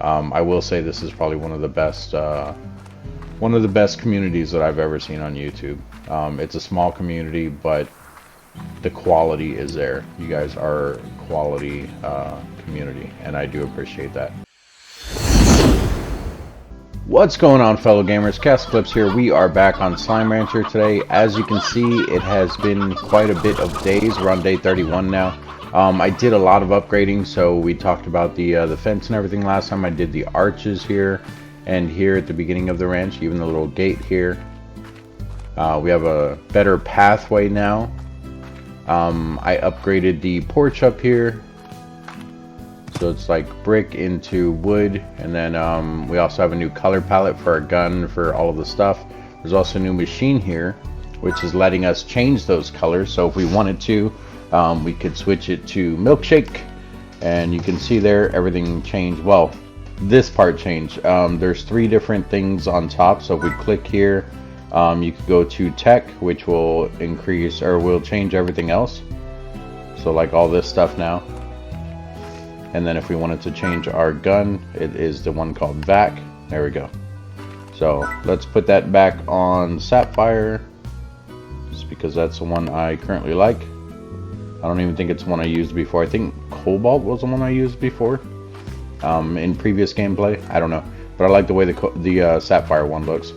I will say this is probably one of the best communities that I've ever seen on YouTube. It's a small community, but the quality is there. You guys are quality community, and I do appreciate that. What's going on, fellow gamers? ChaosEclipse here. We are back on Slime Rancher today. As you can see, it has been quite a bit of days. We're on day 31 now. I did a lot of upgrading, so we talked about the fence and everything last time. I did the arches here and here at the beginning of the ranch, even the little gate here. We have a better pathway now. I upgraded the porch up here, so it's like brick into wood, and then we also have a new color palette for our gun, for all of the stuff. There's also a new machine here, which is letting us change those colors. So if we wanted to, we could switch it to milkshake, and you can see there everything changed. Well, this part changed. There's 3 different things on top, so if we click here, you could go to tech, which will increase or will change everything else, so like all this stuff now. And then if we wanted to change our gun, it is the one called vac. There we go. So let's put that back on sapphire, just because that's the one I currently like. I don't even think it's one I used before. I think cobalt was the one I used before in previous gameplay. I don't know, but I like the way the sapphire one looks.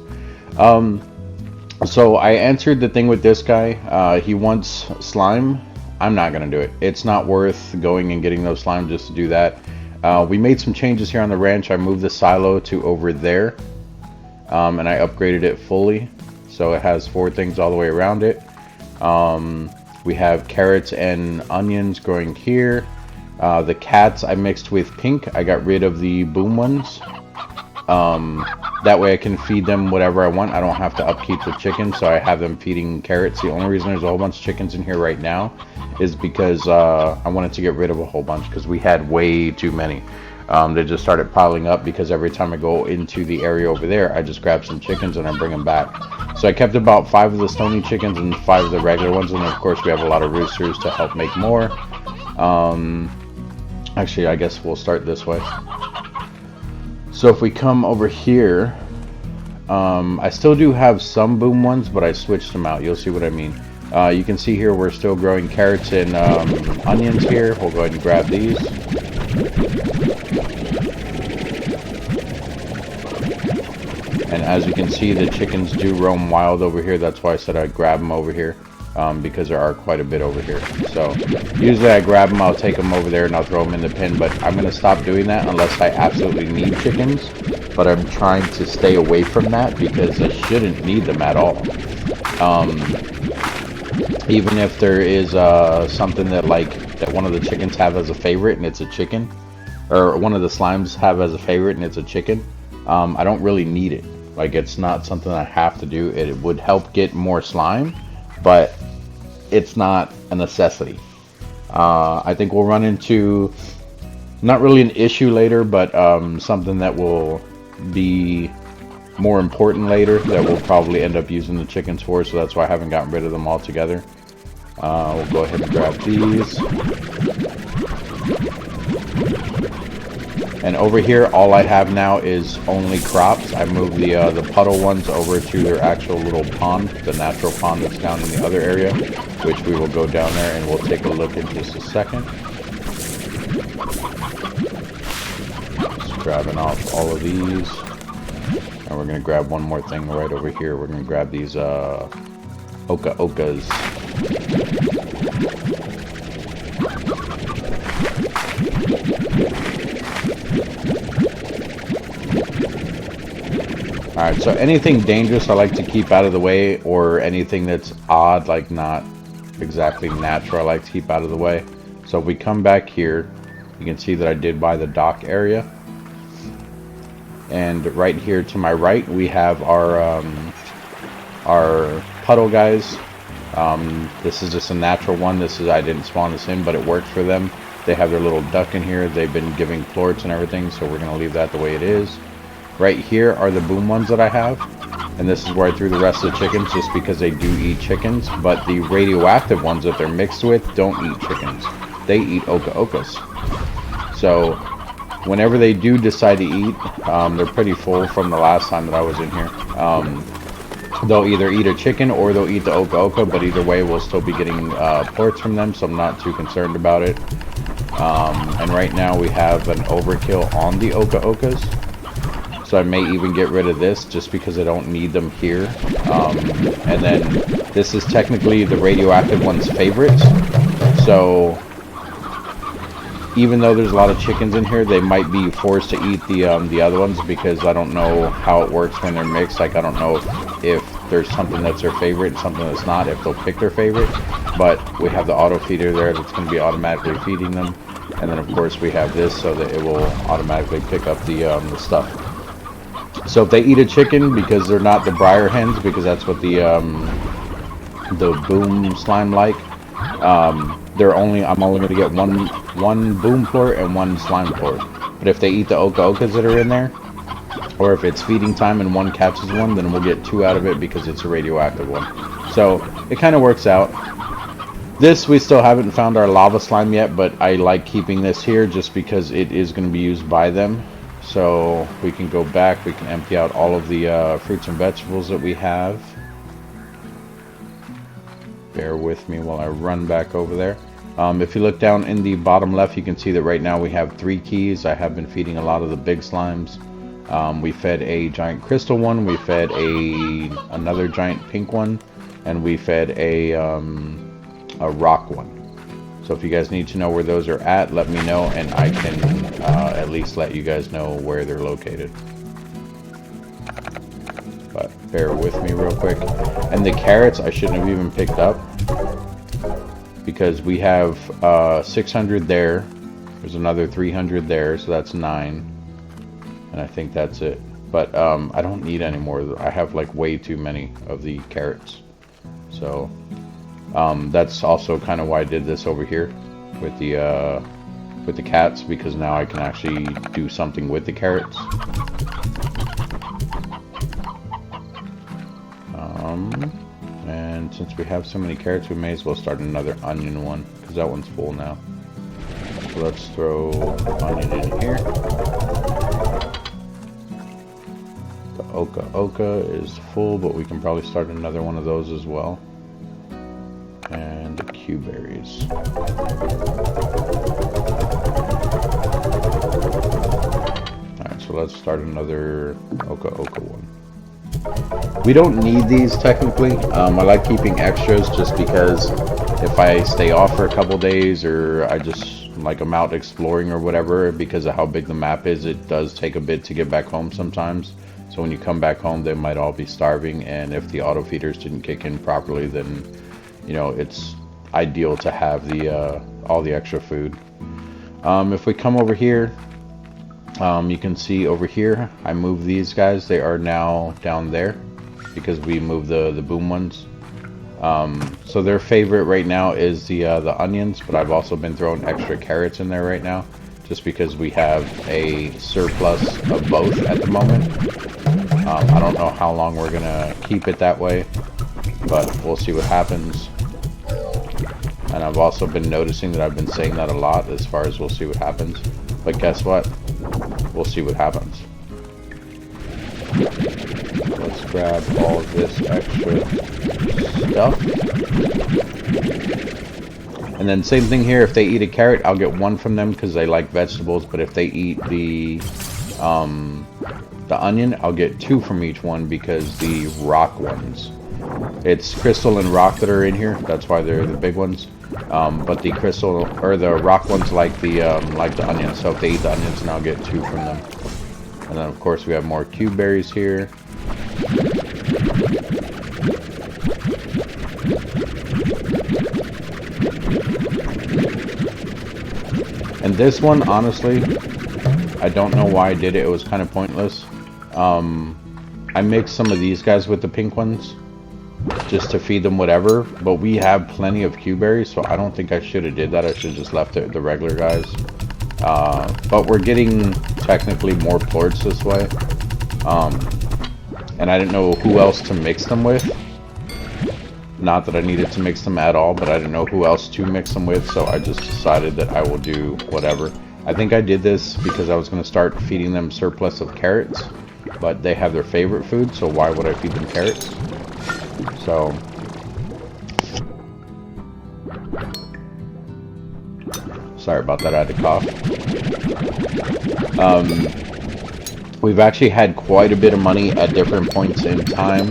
So I answered the thing with this guy. He wants slime. I'm not gonna do it. It's not worth going and getting those slime just to do that. We made some changes here on the ranch. I moved the silo to over there, and I upgraded it fully, so it has 4 things all the way around it. We have carrots and onions growing here. The cats I mixed with pink. I got rid of the boom ones. That way I can feed them whatever I want. I don't have to upkeep the chickens, so I have them feeding carrots. The only reason there's a whole bunch of chickens in here right now is because I wanted to get rid of a whole bunch, because we had way too many. They just started piling up, because every time I go into the area over there, I just grab some chickens and I bring them back. So I kept about 5 of the stony chickens and 5 of the regular ones, and of course we have a lot of roosters to help make more. Actually, I guess we'll start this way. So if we come over here, I still do have some boom ones, but I switched them out. You'll see what I mean. You can see here we're still growing carrots and onions here. We'll go ahead and grab these. And as you can see, the chickens do roam wild over here. That's why I said I'd grab them over here, because there are quite a bit over here. So usually I grab them, I'll take them over there and I'll throw them in the pen, but I'm going to stop doing that unless I absolutely need chickens. But I'm trying to stay away from that, because I shouldn't need them at all. Even if there is something that that one of the chickens have as a favorite and it's a chicken, or one of the slimes have as a favorite and it's a chicken, I don't really need it. Like, it's not something I have to do. It would help get more slime, but it's not a necessity. I think we'll run into, not really an issue later, but something that will be more important later, that we'll probably end up using the chickens for, so that's why I haven't gotten rid of them altogether. We'll go ahead and grab these. And over here, all I have now is only crops. I moved the puddle ones over to their actual little pond, the natural pond that's down in the other area, which we will go down there and we'll take a look in just a second. Just grabbing off all of these. And we're going to grab one more thing right over here. We're going to grab these okas. Alright, so anything dangerous I like to keep out of the way, or anything that's odd, like not exactly natural, I like to keep out of the way. So if we come back here, you can see that I did buy the dock area. And right here to my right, we have our puddle guys. This is just a natural one. I didn't spawn this in, but it worked for them. They have their little duck in here. They've been giving plorts and everything, so we're going to leave that the way it is. Right here are the boom ones that I have, and this is where I threw the rest of the chickens, just because they do eat chickens, but the radioactive ones that they're mixed with don't eat chickens. They eat okas. So whenever they do decide to eat, they're pretty full from the last time that I was in here. They'll either eat a chicken or they'll eat the Oka Oka, but either way we'll still be getting plorts from them, so I'm not too concerned about it. And right now we have an overkill on the Oka Okas, so I may even get rid of this just because I don't need them here. And then this is technically the radioactive one's favorites, so even though there's a lot of chickens in here, they might be forced to eat the other ones, because I don't know how it works when they're mixed. Like, I don't know if there's something that's their favorite and something that's not, if they'll pick their favorite. But we have the auto feeder there that's going to be automatically feeding them, and then of course we have this so that it will automatically pick up the stuff. So if they eat a chicken, because they're not the briar hens, because that's what the boom slime like, I'm only going to get one boom plort and one slime plort. But if they eat the Oka Okas that are in there, or if it's feeding time and one catches one, then we'll get 2 out of it because it's a radioactive one. So it kind of works out. This, we still haven't found our lava slime yet, but I like keeping this here just because it is going to be used by them. So we can go back, we can empty out all of the fruits and vegetables that we have. Bear with me while I run back over there. If you look down in the bottom left, you can see that right now we have 3 keys. I have been feeding a lot of the big slimes. We fed a giant crystal one, we fed another giant pink one, and we fed a rock one. So if you guys need to know where those are at, let me know, and I can at least let you guys know where they're located. But bear with me real quick. And the carrots I shouldn't have even picked up, because we have 600 there. There's another 300 there, so that's 9. And I think that's it. But I don't need any more. I have like way too many of the carrots. So that's also kind of why I did this over here with the cats, because now I can actually do something with the carrots. And since we have so many carrots, we may as well start another onion one, because that one's full now. So let's throw onion in here. The Oka Oka is full, but we can probably start another one of those as well. And the Q berries. Alright, so let's start another Oka Oka one. We don't need these technically. I like keeping extras just because if I stay off for a couple days, or I just like I'm out exploring or whatever, because of how big the map is, it does take a bit to get back home sometimes. So when you come back home, they might all be starving, and if the auto feeders didn't kick in properly, then you know it's ideal to have the all the extra food. If we come over here, you can see over here I moved these guys. They are now down there because we moved the boom ones. So their favorite right now is the onions, but I've also been throwing extra carrots in there right now just because we have a surplus of both at the moment. I don't know how long we're gonna keep it that way, but we'll see what happens. And I've also been noticing that I've been saying that a lot, as far as we'll see what happens. But guess what? We'll see what happens. Let's grab all of this extra stuff. And then same thing here, if they eat a carrot, I'll get 1 from them because they like vegetables. But if they eat the onion, I'll get 2 from each one, because the rock ones, it's crystal and rock that are in here. That's why they're the big ones. But the crystal or the rock ones like the onions. So if they eat the onions, then I'll get 2 from them. And then of course we have more cube berries here. And this one, honestly, I don't know why I did it. It was kind of pointless. I mixed some of these guys with the pink ones just to feed them whatever, but we have plenty of cube berries, so I don't think I should have did that. I should have just left it the regular guys. But we're getting technically more plorts this way. And I didn't know who else to mix them with. Not that I needed to mix them at all, but I didn't know who else to mix them with, so I just decided that I will do whatever. I think I did this because I was going to start feeding them surplus of carrots, but they have their favorite food, so why would I feed them carrots? So sorry about that, I had to cough. We've actually had quite a bit of money at different points in time.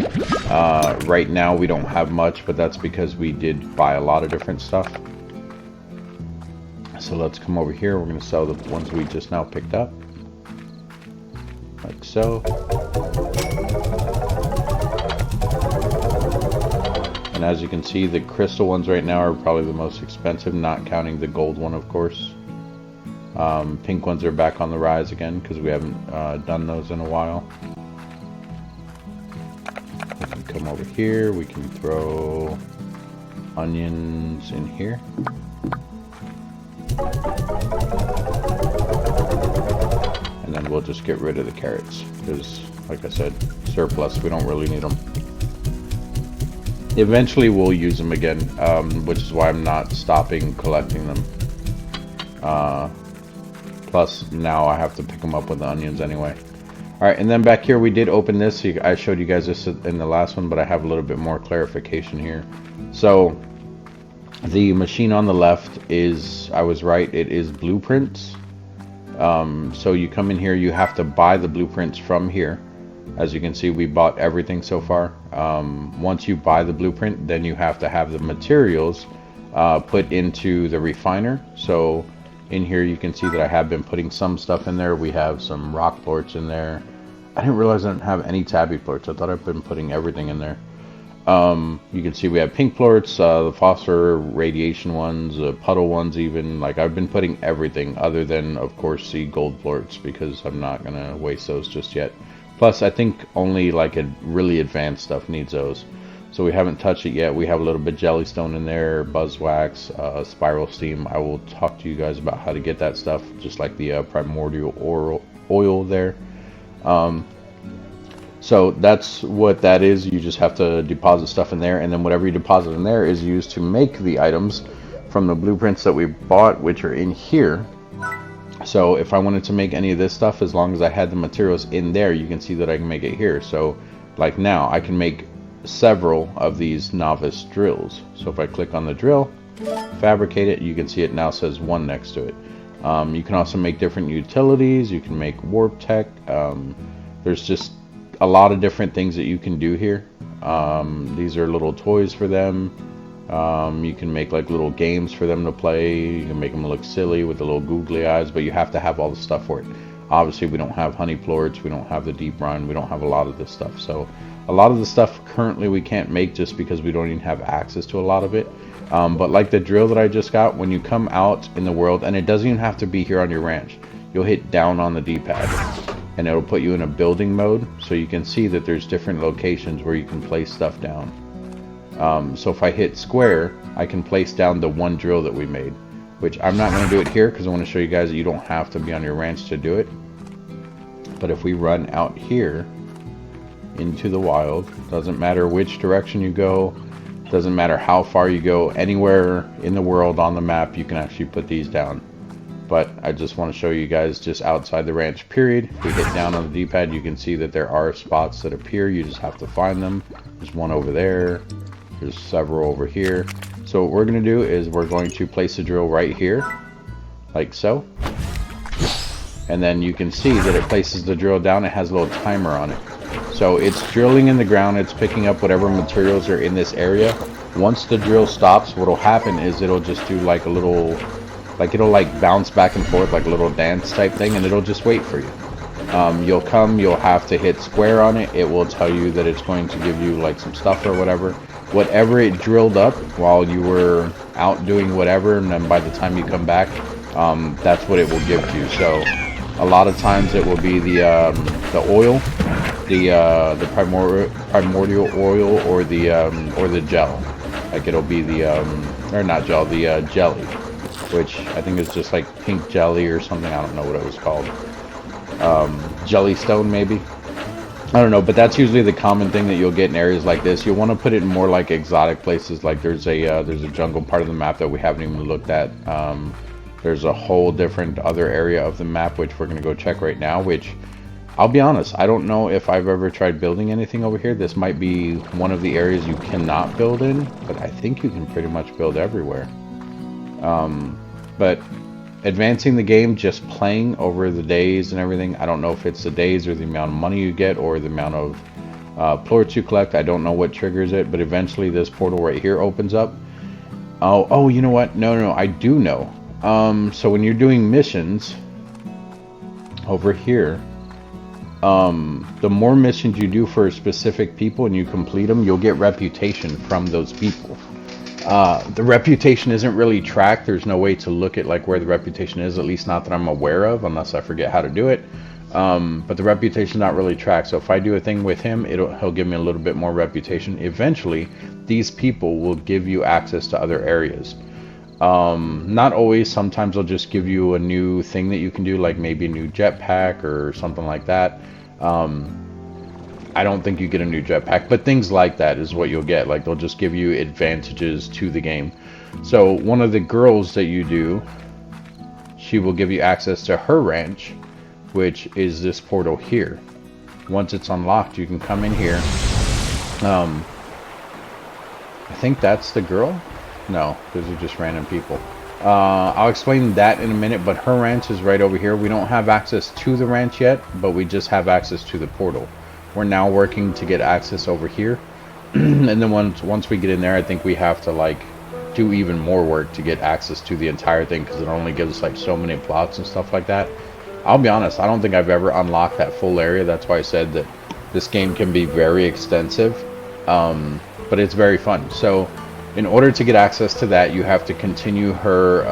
Right now we don't have much, but that's because we did buy a lot of different stuff. So let's come over here. We're going to sell the ones we just now picked up. Like so. And as you can see, the crystal ones right now are probably the most expensive, not counting the gold one, of course. Pink ones are back on the rise again because we haven't done those in a while. We can come over here. We can throw onions in here. And then we'll just get rid of the carrots because, like I said, surplus, we don't really need them. Eventually we'll use them again, which is why I'm not stopping collecting them. Plus now I have to pick them up with the onions anyway. Alright, and then back here we did open this. I showed you guys this in the last one, but I have a little bit more clarification here. So the machine on the left is, I was right, it is blueprints. So you come in here, you have to buy the blueprints from here. As you can see, we bought everything so far. Once you buy the blueprint, then you have to have the materials put into the refiner. So in here you can see that I have been putting some stuff in there. We have some rock plorts in there. I didn't realize I didn't have any tabby plorts. I thought I've been putting everything in there. You can see we have pink plorts, the phosphor radiation ones, puddle ones even. Like, I've been putting everything other than, of course, the gold plorts because I'm not going to waste those just yet. Plus, I think only like a really advanced stuff needs those. So we haven't touched it yet. We have a little bit jellystone in there, buzzwax, spiral steam. I will talk to you guys about how to get that stuff, just like the primordial oil there. So that's what that is. You just have to deposit stuff in there, and then whatever you deposit in there is used to make the items from the blueprints that we bought, which are in here. So if I wanted to make any of this stuff, as long as I had the materials in there, you can see that I can make it here. So like now I can make several of these novice drills. So if I click on the drill, fabricate it, you can see it now says 1 next to it. You can also make different utilities. You can make warp tech. There's just a lot of different things that you can do here. These are little toys for them. You can make like little games for them to play. You can make them look silly with the little googly eyes, but you have to have all the stuff for it. Obviously we don't have honey plorts, we don't have the deep brine, we don't have a lot of this stuff. So a lot of the stuff currently we can't make just because we don't even have access to a lot of it. But like the drill that I just got, when you come out in the world, and it doesn't even have to be here on your ranch, you'll hit down on the D-pad and it'll put you in a building mode, so you can see that there's different locations where you can place stuff down. So if I hit square, I can place down the one drill that we made, which I'm not going to do it here because I want to show you guys that you don't have to be on your ranch to do it. But if we run out here into the wild, doesn't matter which direction you go, doesn't matter how far you go, anywhere in the world on the map you can actually put these down. But I just want to show you guys just outside the ranch period. If we hit down on the D-pad, you can see that there are spots that appear. You just have to find them. There's one over there. There's several over here. So what we're going to do is we're going to place a drill right here, like so. And then you can see that it places the drill down. It has a little timer on it. So it's drilling in the ground. It's picking up whatever materials are in this area. Once the drill stops, what will happen is it'll just do like a little... like it'll like bounce back and forth like a little dance type thing, and it'll just wait for you. You'll have to hit square on it. It will tell you that it's going to give you like some stuff or whatever. Whatever it drilled up while you were out doing whatever, and then by the time you come back, that's what it will give you. So a lot of times it will be the oil, the primordial oil, or the gel. Like it'll be the or not gel, the jelly, which I think is just like pink jelly or something. I don't know what it was called. Jellystone maybe. I don't know, but that's usually the common thing that you'll get in areas like this. You'll want to put it in more like exotic places. Like there's a jungle part of the map that we haven't even looked at. there's a whole different other area of the map, which we're going to go check right now, which I'll be honest, I don't know if I've ever tried building anything over here. This might be one of the areas you cannot build in, but I think you can pretty much build everywhere. But advancing the game, just playing over the days and everything, I don't know if it's the days or the amount of money you get or the amount of plorts you collect. I don't know what triggers it, but eventually this portal right here opens up. Oh, you know what? No, I do know. So when you're doing missions over here, the more missions you do for specific people and you complete them, you'll get reputation from those people. The reputation isn't really tracked. There's no way to look at like where the reputation is, at least not that I'm aware of, unless I forget how to do it. But the reputation not really tracked. So if I do a thing with him, he'll give me a little bit more reputation. Eventually, these people will give you access to other areas. Not always. Sometimes they'll just give you a new thing that you can do, like maybe a new jetpack or something like that. I don't think you get a new jetpack, but things like that is what you'll get. Like they'll just give you advantages to the game. So one of the girls that you do, she will give you access to her ranch, which is this portal here. Once it's unlocked, you can come in here. I think that's the girl. No, those are just random people. I'll explain that in a minute, but her ranch is right over here. We don't have access to the ranch yet, but we just have access to the portal. We're now working to get access over here. And then once we get in there, I think we have to like do even more work to get access to the entire thing, because it only gives us like so many plots and stuff like that. I'll be honest, I don't think I've ever unlocked that full area. That's why I said that this game can be very extensive, but it's very fun. So in order to get access to that, you have to continue her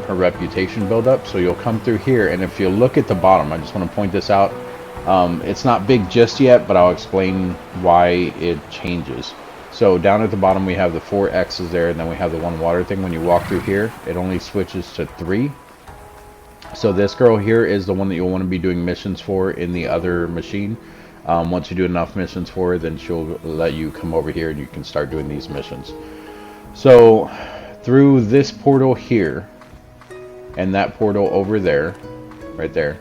her reputation build-up. So you'll come through here, and if you look at the bottom, I just want to point this out. It's not big just yet, but I'll explain why it changes. So down at the bottom, we have the 4 X's there, and then we have the 1 water thing. When you walk through here, it only switches to 3. So this girl here is the one that you'll want to be doing missions for in the other machine. Once you do enough missions for her, then she'll let you come over here and you can start doing these missions. So through this portal here and that portal over there, right there,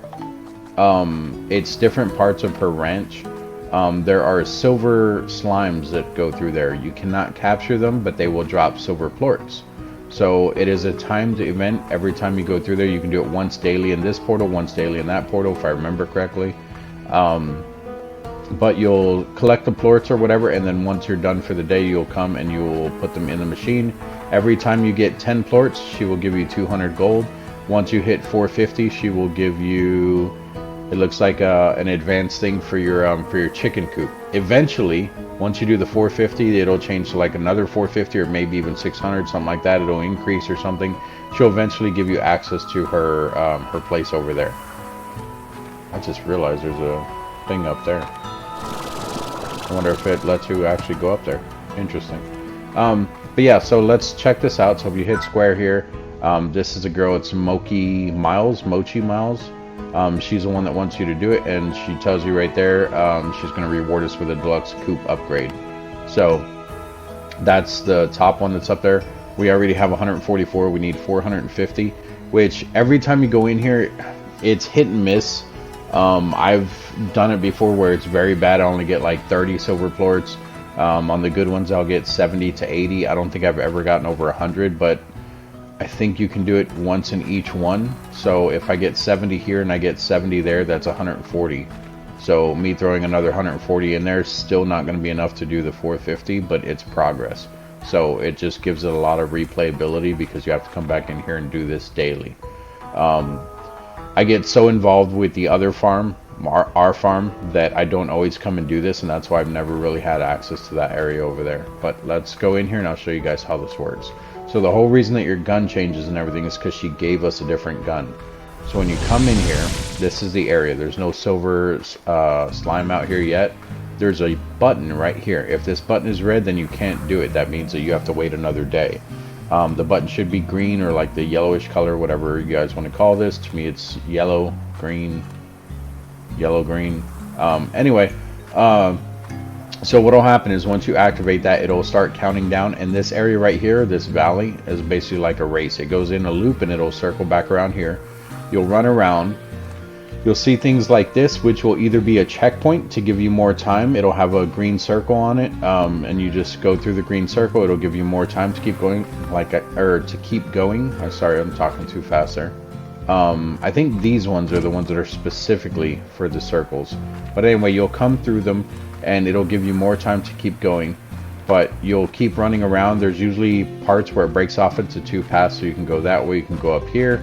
it's different parts of her ranch. There are silver slimes that go through there. You cannot capture them, but they will drop silver plorts. So it is a timed event. Every time you go through there, you can do it once daily in this portal, once daily in that portal, if I remember correctly. But you'll collect the plorts or whatever, and then once you're done for the day, you'll come and you'll put them in the machine. Every time you get 10 plorts, she will give you 200 gold. Once you hit 450, she will give you, it looks like an advanced thing for your chicken coop. Eventually, once you do the 450, it'll change to like another 450 or maybe even 600, something like that. It'll increase or something. She'll eventually give you access to her her place over there. I just realized there's a thing up there. I wonder if it lets you actually go up there. Interesting. But yeah, so let's check this out. So if you hit square here, this is a girl. It's Mochi Miles. She's the one that wants you to do it, and she tells you right there she's going to reward us with a deluxe coop upgrade. So that's the top one that's up there. We already have 144. We need 450, which every time you go in here, it's hit and miss. I've done it before where it's very bad. I only get like 30 silver plorts. On the good ones, I'll get 70 to 80. I don't think I've ever gotten over 100, but I think you can do it once in each one. So if I get 70 here and I get 70 there, that's 140. So me throwing another 140 in there is still not going to be enough to do the 450, but it's progress. So it just gives it a lot of replayability because you have to come back in here and do this daily. I get so involved with the other farm, our farm, that I don't always come and do this, and that's why I've never really had access to that area over there. But let's go in here and I'll show you guys how this works. So the whole reason that your gun changes and everything is because she gave us a different gun. So when you come in here, this is the area. There's no silver slime out here yet. There's a button right here. If this button is red, then you can't do it. That means that you have to wait another day. The button should be green or like the yellowish color, whatever you guys want to call this. To me, it's yellow, green. Anyway, So what'll happen is once you activate that, it'll start counting down, and this area right here, this valley, is basically like a race. It goes in a loop and it'll circle back around here. You'll run around. You'll see things like this, which will either be a checkpoint to give you more time. It'll have a green circle on it, and you just go through the green circle. It'll give you more time to keep going, to keep going. I'm sorry, I'm talking too fast there. I think these ones are the ones that are specifically for the circles. But anyway, you'll come through them, and it'll give you more time to keep going. But you'll keep running around. There's usually parts where it breaks off into two paths, so you can go that way, you can go up here.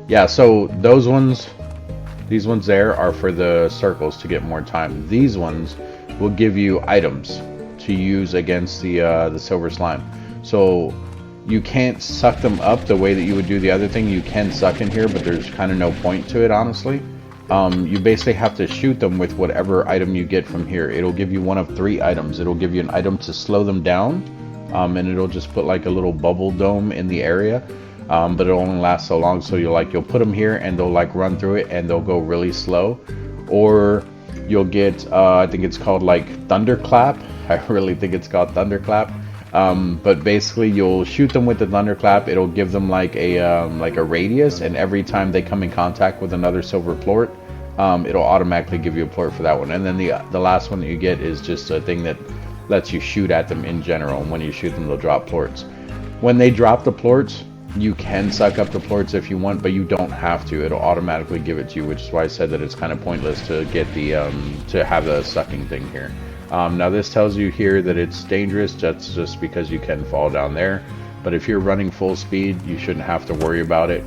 Yeah, so those ones, these ones there are for the circles to get more time. These ones will give you items to use against the silver slime. So you can't suck them up the way that you would do the other thing. You can suck in here, but there's kind of no point to it, honestly. You basically have to shoot them with whatever item you get from here. It'll give you one of 3 items. It'll give you an item to slow them down, and it'll just put like a little bubble dome in the area. But it'll only last so long, so you'll put them here and they'll like run through it and they'll go really slow. Or you'll get I think it's called like Thunderclap. I really think it's called Thunderclap. But basically you'll shoot them with the Thunderclap. It'll give them like a radius, and every time they come in contact with another silver plort, it'll automatically give you a plort for that one. And then the last one that you get is just a thing that lets you shoot at them in general, and when you shoot them they'll drop plorts. When they drop the plorts, you can suck up the plorts if you want, but you don't have to. It'll automatically give it to you, which is why I said that it's kind of pointless to get the to have the sucking thing here. Now this tells you here that it's dangerous. That's just because you can fall down there. But if you're running full speed, you shouldn't have to worry about it.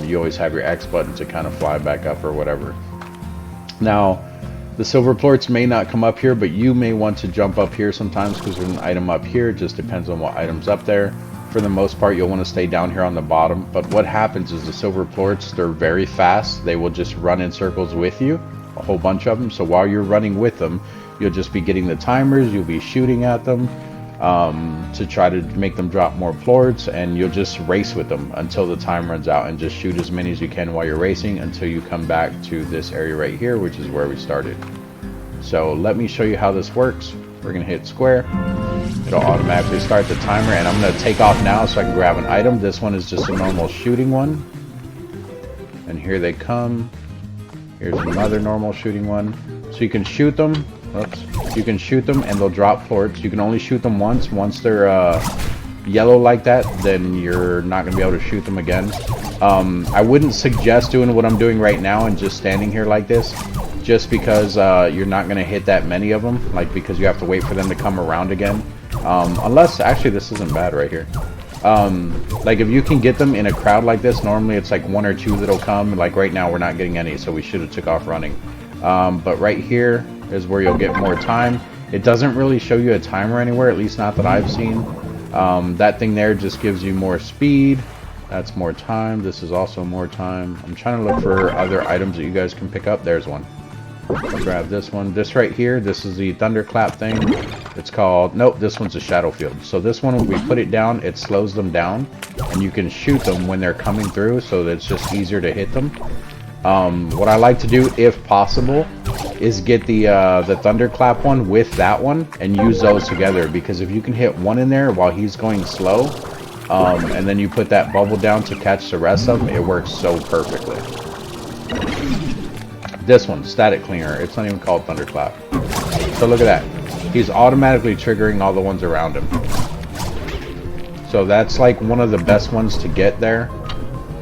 You always have your X button to kind of fly back up or whatever. Now, the silver plorts may not come up here, but you may want to jump up here sometimes because there's an item up here. It just depends on what item's up there. For the most part, you'll want to stay down here on the bottom. But what happens is the silver plorts, they're very fast. They will just run in circles with you, a whole bunch of them. So while you're running with them, you'll just be getting the timers. You'll be shooting at them to try to make them drop more plorts, and you'll just race with them until the time runs out, and just shoot as many as you can while you're racing until you come back to this area right here, which is where we started. So let me show you how this works. We're going to hit square. It'll automatically start the timer, and I'm going to take off now so I can grab an item. This one is just a normal shooting one. And here they come. Here's another normal shooting one. So you can shoot them. Oops. You can shoot them and they'll drop plorts. You can only shoot them once. Once they're yellow like that, then you're not going to be able to shoot them again. I wouldn't suggest doing what I'm doing right now and just standing here like this, just because you're not going to hit that many of them, like because you have to wait for them to come around again. Unless, actually this isn't bad right here. Like if you can get them in a crowd like this, normally it's like 1 or 2 that'll come. Like right now we're not getting any, so we should have took off running. But right here is where you'll get more time. It doesn't really show you a timer anywhere, at least not that I've seen. That thing there just gives you more speed. That's more time. This is also more time. I'm trying to look for other items that you guys can pick up. There's one. I'll grab this one. This right here, this is the Thunderclap thing. It's called, nope, this one's a Shadow Field. So this one, when we put it down, it slows them down, and you can shoot them when they're coming through, so that it's just easier to hit them. What I like to do, if possible, is get the Thunderclap one with that one and use those together, because if you can hit one in there while he's going slow, and then you put that bubble down to catch the rest of them, it works so perfectly. This one, Static Cleaner, it's not even called Thunderclap. So look at that. He's automatically triggering all the ones around him. So that's like one of the best ones to get there.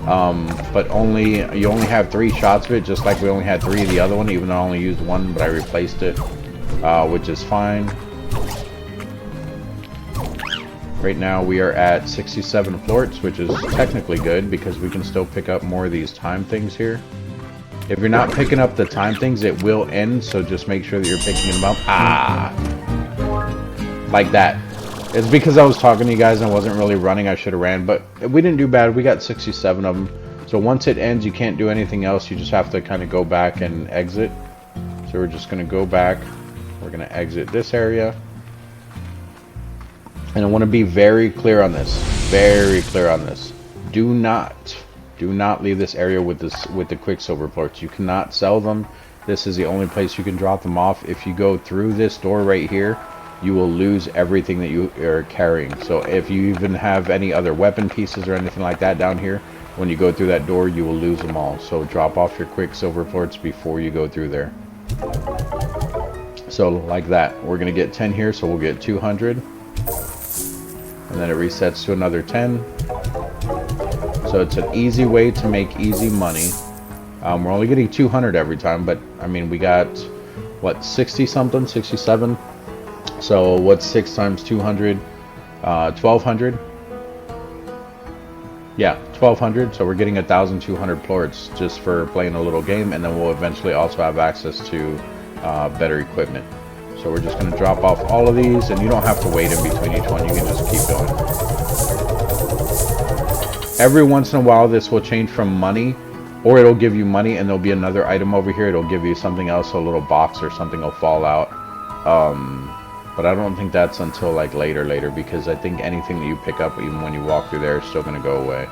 But you only have 3 shots of it, just like we only had 3 of the other one, even though I only used 1, but I replaced it, which is fine. Right now we are at 67 plorts, which is technically good because we can still pick up more of these time things here. If you're not picking up the time things, it will end, so just make sure that you're picking them up. Ah! Like that. It's because I was talking to you guys and I wasn't really running. I should have ran, but we didn't do bad. We got 67 of them. So once it ends, you can't do anything else. You just have to kind of go back and exit. So we're just going to go back. We're going to exit this area. And I want to be very clear on this. Very clear on this. Do not leave this area with the Quicksilver plorts. You cannot sell them. this is the only place you can drop them off. If you go through this door right here, you will lose everything that you are carrying. So if you even have any other weapon pieces or anything like that down here, when you go through that door, you will lose them all. So drop off your quicksilver plorts before you go through there. So like that, we're gonna get 10 here, so we'll get 200, and then it resets to another 10. So it's an easy way to make easy money. We're only getting 200 every time, but I mean, we got what, 60 something, 67. So what's 6 times 200? 1200. Yeah, 1200. So we're getting 1,200 plorts just for playing a little game, and then we'll eventually also have access to better equipment. So we're just going to drop off all of these, and you don't have to wait in between each one. You can just keep going. Every once in a while, this will change from money, or it'll give you money, and there'll be another item over here. It'll give you something else, so a little box or something will fall out. But I don't think that's until like later, because I think anything that you pick up, even when you walk through there, is still going to go away.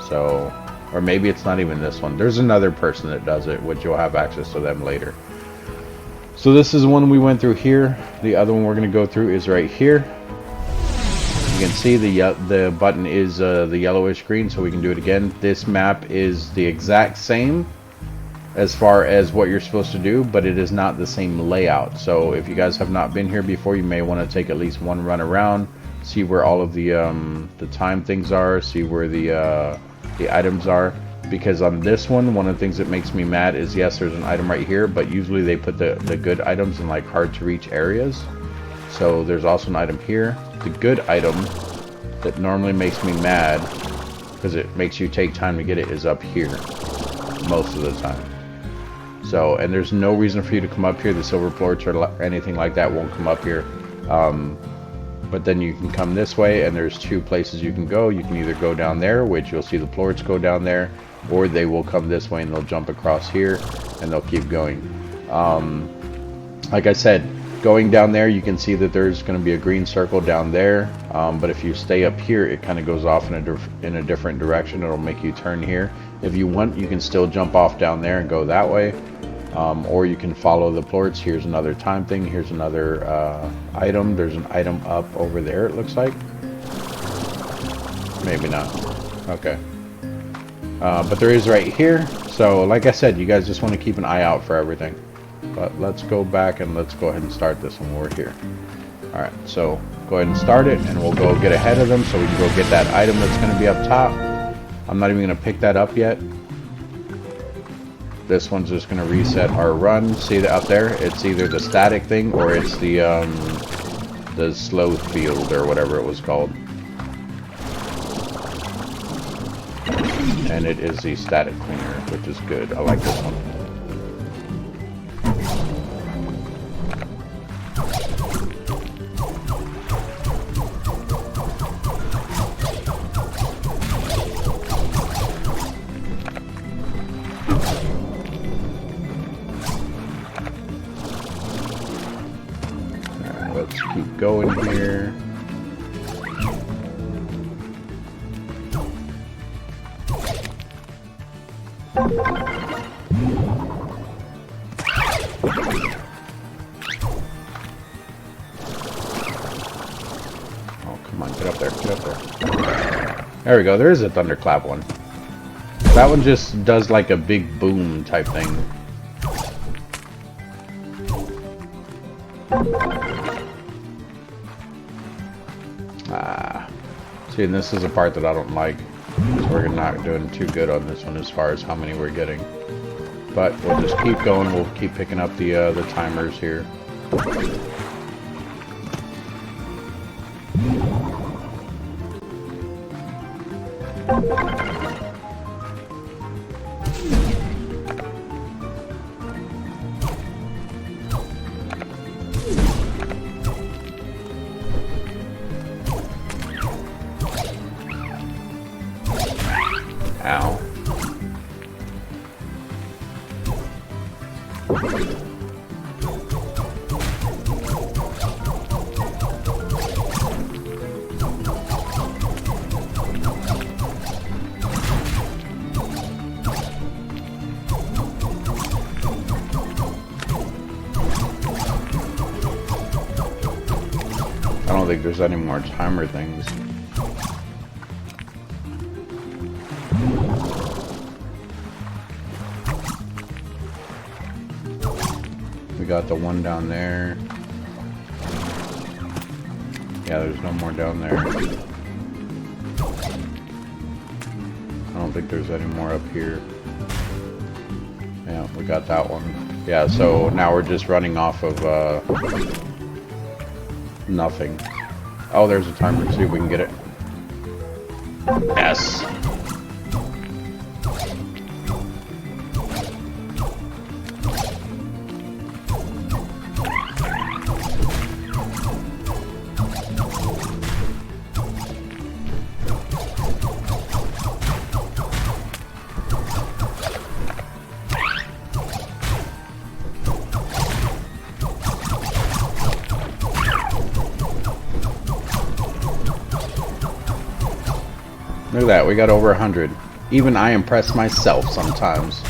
So, or maybe it's not even this one. There's another person that does it, which you'll have access to them later. So this is one we went through here. The other one we're going to go through is right here. You can see the button is the yellowish green, so we can do it again. This map is the exact same as far as what you're supposed to do, but it is not the same layout. So if you guys have not been here before, you may want to take at least one run around, see where all of the time things are, see where the items are. Because on this one of the things that makes me mad is, yes, there's an item right here, but usually they put the good items in like hard to reach areas. So there's also an item here. The good item that normally makes me mad, because it makes you take time to get it, is up here most of the time. So, and there's no reason for you to come up here. The silver plorts or anything like that won't come up here. But then you can come this way, and there's 2 places you can go. You can either go down there, which you'll see the plorts go down there, or they will come this way and they'll jump across here and they'll keep going. Like I said, going down there, you can see that there's going to be a green circle down there, but if you stay up here, it kind of goes off in a different direction. It'll make you turn here. If you want, you can still jump off down there and go that way, or you can follow the plorts. Here's another time thing. Here's another item. There's an item up over there, it looks like. Maybe not. Okay. But there is right here. So like I said, you guys just want to keep an eye out for everything. But let's go back and let's go ahead and start this when we're here. Alright, so go ahead and start it, and we'll go get ahead of them so we can go get that item that's going to be up top. I'm not even going to pick that up yet. This one's just going to reset our run. See that up there? It's either the static thing or it's the slow field or whatever it was called. And it is the static cleaner, which is good. I like this one. Alright, let's keep going here. Oh, come on, get up there, get up there. There we go, there is a Thunderclap one. That one just does like a big boom type thing. See, and this is a part that I don't like. So we're not doing too good on this one as far as how many we're getting. But we'll just keep going. We'll keep picking up the timers here. Ow. think there's any more timer things. We got the one down there. Yeah, there's no more down there. I don't think there's any more up here. Yeah, we got that one. Yeah, so now we're just running off of nothing. Oh, there's a timer. See if we can get it. Yes. Look at that, we got over 100. Even I impress myself sometimes.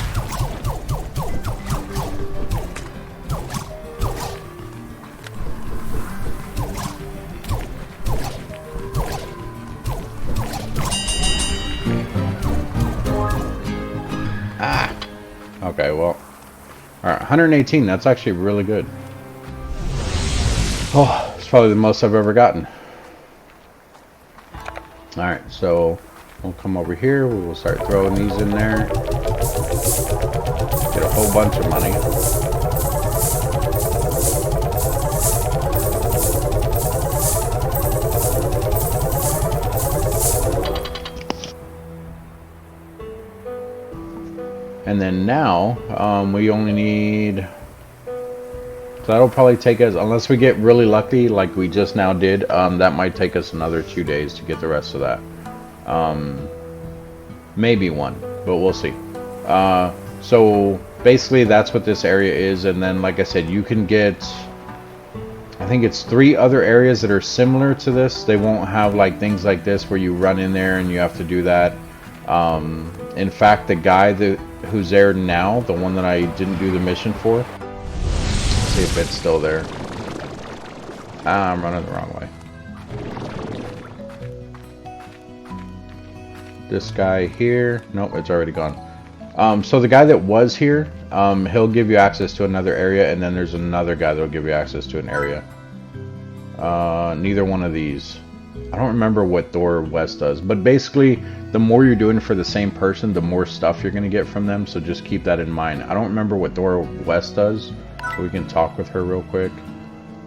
Ah! Okay, well. Alright, 118, that's actually really good. Oh, it's probably the most I've ever gotten. Alright, so we'll come over here, we'll start throwing these in there. Get a whole bunch of money. And then now, we only need... So that'll probably take us, unless we get really lucky like we just now did, that might take us another 2 days to get the rest of that. Maybe one, but we'll see. So basically that's what this area is, and then like I said, you can get, I think it's 3 other areas that are similar to this. They won't have like things like this where you run in there and you have to do that. In fact, the guy who's there now, the one that I didn't do the mission for, see if it's still there. I'm running the wrong way. This guy here, nope, it's already gone. So the guy that was here, he'll give you access to another area, and then there's another guy that'll give you access to an area. Neither one of these. I don't remember what Thor West does, but basically the more you're doing for the same person, the more stuff you're going to get from them, so just keep that in mind. I don't remember what Thor West does, so we can talk with her real quick.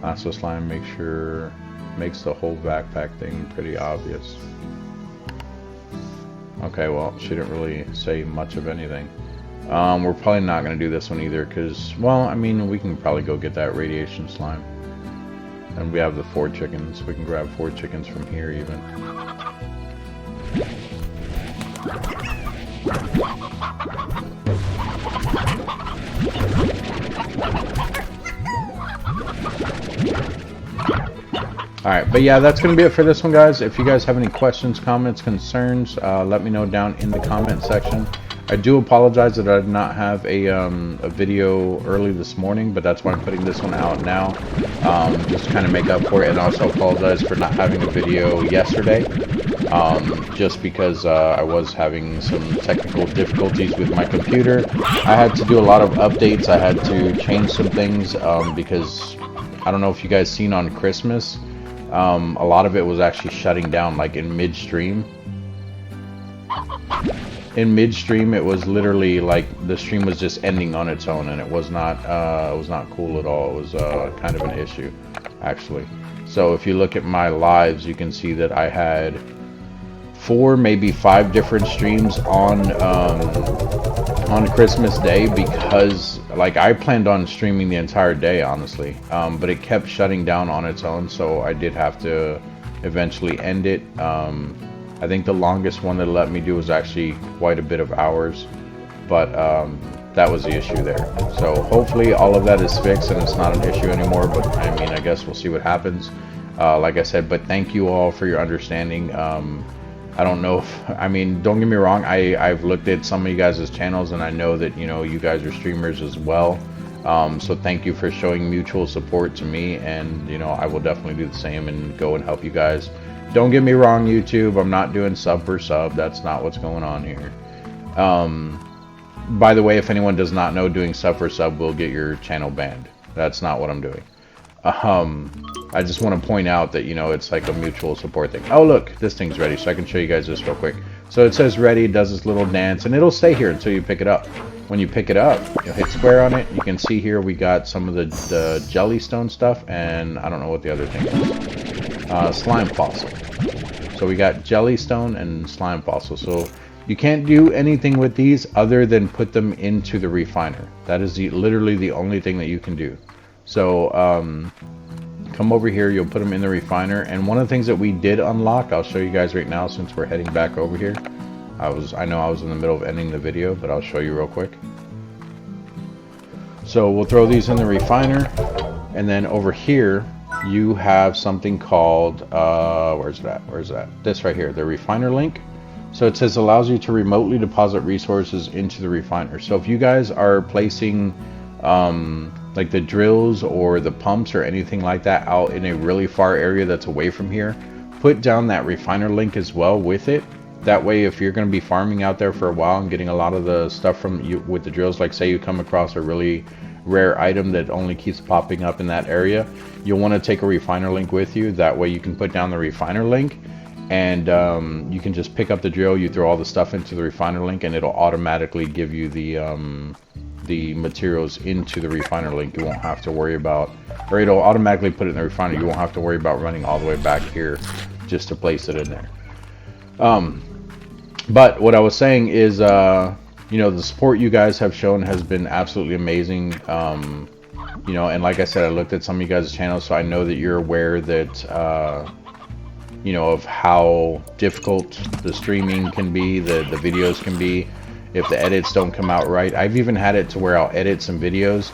Lasso Slime makes the whole backpack thing pretty obvious. Okay, well, she didn't really say much of anything. We're probably not going to do this one either, because, well, I mean, we can probably go get that radiation slime. And we have the 4 chickens. We can grab 4 chickens from here, even. Alright, but yeah, that's going to be it for this one, guys. If you guys have any questions, comments, concerns, let me know down in the comment section. I do apologize that I did not have a video early this morning, but that's why I'm putting this one out now, just to kind of make up for it, and also apologize for not having a video yesterday, just because I was having some technical difficulties with my computer. I had to do a lot of updates. I had to change some things, because I don't know if you guys seen on Christmas, a lot of it was actually shutting down, like in midstream. In midstream, it was literally like the stream was just ending on its own, and it was not cool at all. It was kind of an issue, actually. So if you look at my lives, you can see that I had 4, maybe 5 different streams on Christmas Day, because like I planned on streaming the entire day, honestly, but it kept shutting down on its own, so I did have to eventually end it. I think the longest one that let me do was actually quite a bit of hours, but that was the issue there. So hopefully all of that is fixed and it's not an issue anymore, but I mean, I guess we'll see what happens. Like I said, but thank you all for your understanding. I don't know if, I mean, don't get me wrong, I've looked at some of you guys' channels, and I know that, you know, you guys are streamers as well. So thank you for showing mutual support to me, and you know, I will definitely do the same and go and help you guys. Don't get me wrong, YouTube, I'm not doing sub for sub. That's not what's going on here. By the way, if anyone does not know, doing sub for sub will get your channel banned. That's not what I'm doing. I just want to point out that, you know, it's like a mutual support thing. Oh, look, this thing's ready, so I can show you guys this real quick. So it says ready, it does this little dance, and it'll stay here until you pick it up. When you pick it up, you'll hit square on it. You can see here we got some of the jellystone stuff, and I don't know what the other thing is. Slime fossil. So we got jellystone and slime fossil. So you can't do anything with these other than put them into the refiner. That is literally the only thing that you can do. So come over here, you'll put them in the refiner, and one of the things that we did unlock, I'll show you guys right now since we're heading back over here. I know I was in the middle of ending the video, but I'll show you real quick. So we'll throw these in the refiner, and then over here you have something called where's that? This right here, the refiner link. So it says allows you to remotely deposit resources into the refiner. So if you guys are placing like the drills or the pumps or anything like that out in a really far area that's away from here, put down that refiner link as well with it. That way, if you're going to be farming out there for a while and getting a lot of the stuff from you with the drills, like say you come across a really rare item that only keeps popping up in that area, you'll want to take a refiner link with you. That way you can put down the refiner link, and you can just pick up the drill, you throw all the stuff into the refiner link, and it'll automatically give you the materials into the refiner link. You won't have to worry about, or it'll automatically put it in the refiner. You won't have to worry about running all the way back here just to place it in there. But what I was saying is, you know, the support you guys have shown has been absolutely amazing. You know, and like I said, I looked at some of you guys' channels, so I know that you're aware that, you know, of how difficult the streaming can be, the videos can be, if the edits don't come out right. I've even had it to where I'll edit some videos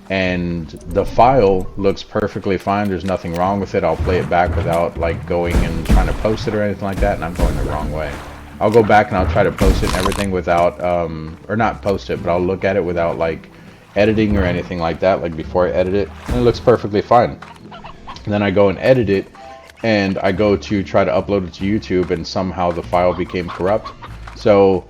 and the file looks perfectly fine. There's nothing wrong with it. I'll play it back without like going and trying to post it or anything like that, and I'm going the wrong way. I'll go back and I'll try to post it and everything without, or not post it, but I'll look at it without like editing or anything like that, like before I edit it, and it looks perfectly fine. And then I go and edit it, and I go to try to upload it to YouTube, and somehow the file became corrupt. So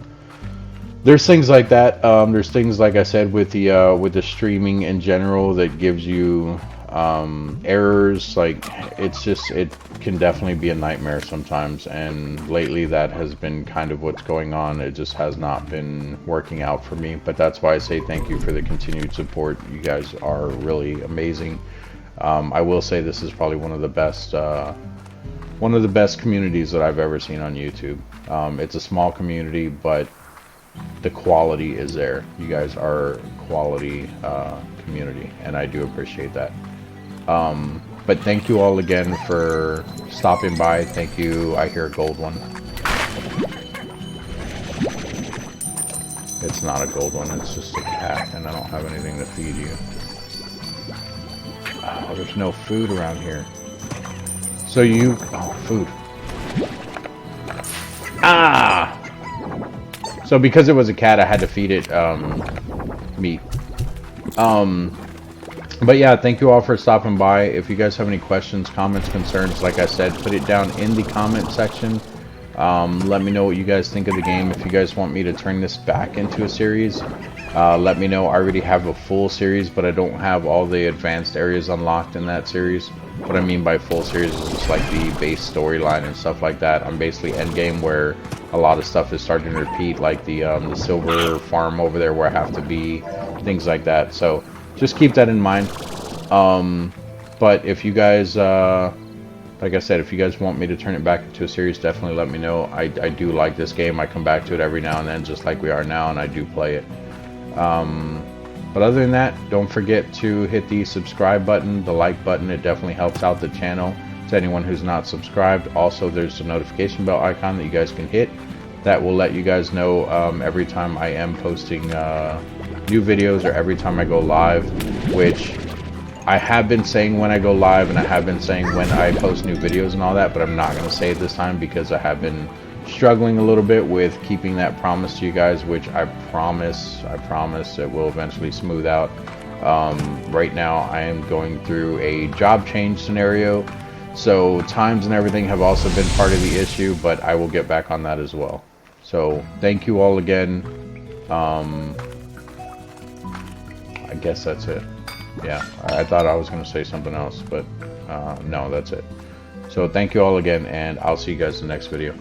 there's things like that. There's things, like I said, with the streaming in general that gives you errors. Like it can definitely be a nightmare sometimes, and lately that has been kind of what's going on. It just has not been working out for me, but that's why I say thank you for the continued support. You guys are really amazing. I will say this is probably one of the best communities that I've ever seen on YouTube. It's a small community, but the quality is there. You guys are quality community, and I do appreciate that. But thank you all again for stopping by. Thank you. I hear a gold one. It's not a gold one, it's just a cat, and I don't have anything to feed you. Oh, there's no food around here. So you... oh, food. Ah! So because it was a cat, I had to feed it meat. But yeah, thank you all for stopping by. If you guys have any questions, comments, concerns, like I said, put it down in the comment section. Let me know what you guys think of the game. If you guys want me to turn this back into a series, let me know. I already have a full series, but I don't have all the advanced areas unlocked in that series. What I mean by full series is just like the base storyline and stuff like that. I'm basically endgame, where a lot of stuff is starting to repeat, like the silver farm over there where I have to be, things like that. So just keep that in mind. But if you guys, like I said, if you guys want me to turn it back into a series, definitely let me know. I do like this game. I come back to it every now and then, just like we are now, and I do play it. But other than that, don't forget to hit the subscribe button, the like button. It definitely helps out the channel. To anyone who's not subscribed, also there's a notification bell icon that you guys can hit. That will let you guys know every time I am posting new videos, or every time I go live, which I have been saying when I go live, and I have been saying when I post new videos and all that, but I'm not going to say it this time because I have been struggling a little bit with keeping that promise to you guys, which I promise it will eventually smooth out. Right now I am going through a job change scenario, so times and everything have also been part of the issue, but I will get back on that as well. So thank you all again. I guess that's it. Yeah, I thought I was going to say something else, but no, that's it. So thank you all again, and I'll see you guys in the next video.